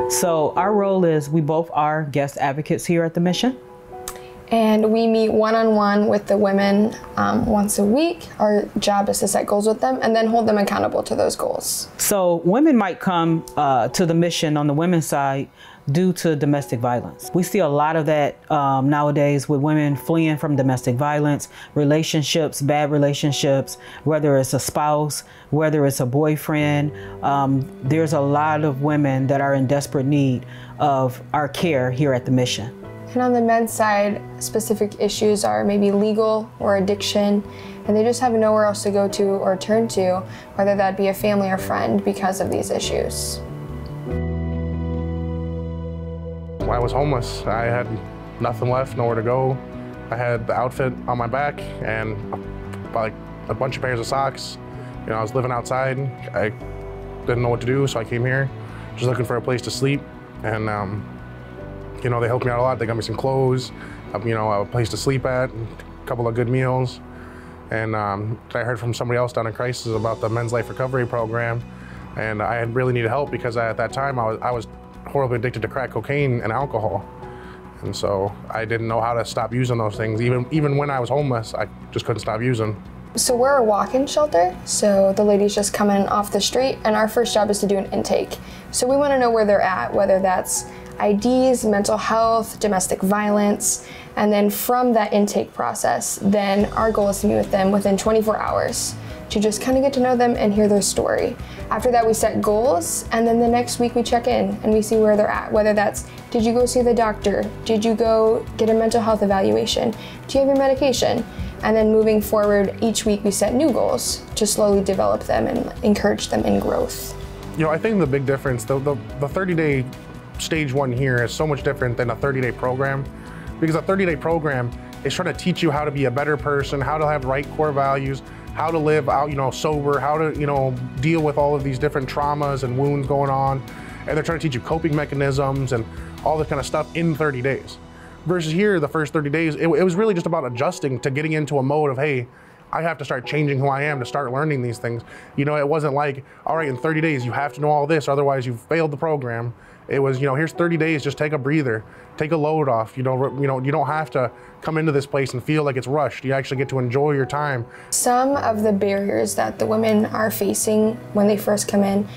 So our role is we both are guest advocates here at the Mission. And we meet one-on-one with the women once a week. Our job is to set goals with them and then hold them accountable to those goals. So women might come to the Mission on the women's side due to domestic violence. We see a lot of that nowadays with women fleeing from domestic violence, relationships, bad relationships, whether it's a spouse, whether it's a boyfriend. There's a lot of women that are in desperate need of our care here at the Mission. And on the men's side, specific issues are maybe legal or addiction, and they just have nowhere else to go to or turn to, whether that be a family or friend, because of these issues. When I was homeless, I had nothing left, nowhere to go. I had the outfit on my back and like a bunch of pairs of socks. You know, I was living outside. I didn't know what to do, so I came here, just looking for a place to sleep. And you know, they helped me out a lot. They got me some clothes, you know, a place to sleep at, a couple of good meals. And I heard from somebody else down in Crisis about the Men's Life Recovery Program. And I really needed help because at that time I was horribly addicted to crack cocaine and alcohol. And so I didn't know how to stop using those things. Even when I was homeless, I just couldn't stop using. So we're a walk-in shelter, so the ladies just come in off the street, and our first job is to do an intake. So we want to know where they're at, whether that's IDs, mental health, domestic violence, and then from that intake process, then our goal is to meet with them within 24 hours to just kind of get to know them and hear their story. After that, we set goals, and then the next week we check in and we see where they're at, whether that's, did you go see the doctor? Did you go get a mental health evaluation? Do you have your medication? And then moving forward, each week we set new goals to slowly develop them and encourage them in growth. You know, I think the big difference, the 30-day stage one here is so much different than a 30-day program, because a 30-day program is trying to teach you how to be a better person, how to have right core values, how to live out, you know, sober, how to, you know, deal with all of these different traumas and wounds going on. And they're trying to teach you coping mechanisms and all this kind of stuff in 30 days. Versus here, the first 30 days, it was really just about adjusting to getting into a mode of, hey, I have to start changing who I am to start learning these things. You know, it wasn't like, all right, in 30 days, you have to know all this, otherwise you've failed the program. It was, you know, here's 30 days, just take a breather, take a load off. You don't have to come into this place and feel like it's rushed. You actually get to enjoy your time. Some of the barriers that the women are facing when they first come in,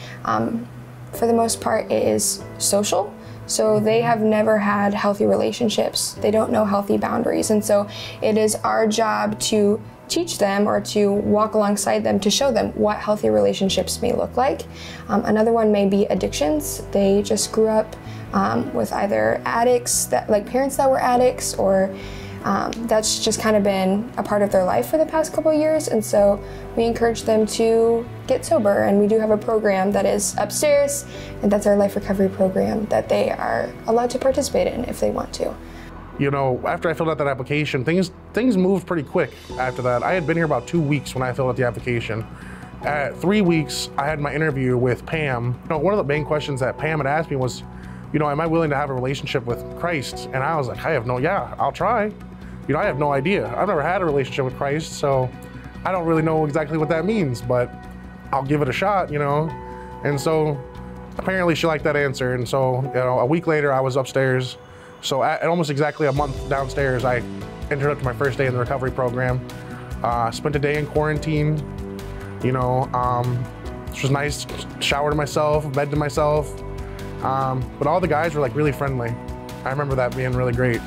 for the most part, it is social. So they have never had healthy relationships. They don't know healthy boundaries. And so it is our job to teach them or to walk alongside them to show them what healthy relationships may look like. Another one may be addictions. They just grew up with either addicts, like parents that were addicts, or that's just kind of been a part of their life for the past couple of years. And so we encourage them to get sober, and we do have a program that is upstairs, and that's our life recovery program that they are allowed to participate in if they want to. You know, after I filled out that application, things moved pretty quick after that. I had been here about 2 weeks when I filled out the application. At 3 weeks, I had my interview with Pam. You know, one of the main questions that Pam had asked me was, you know, am I willing to have a relationship with Christ? And I was like, yeah, I'll try. You know, I have no idea. I've never had a relationship with Christ, so I don't really know exactly what that means, but I'll give it a shot, you know? And so apparently she liked that answer. And so, you know, a week later I was upstairs. So at almost exactly a month downstairs, I entered up to my first day in the recovery program. Spent a day in quarantine, you know, which was nice. Showered myself, bed to myself. But all the guys were like really friendly. I remember that being really great.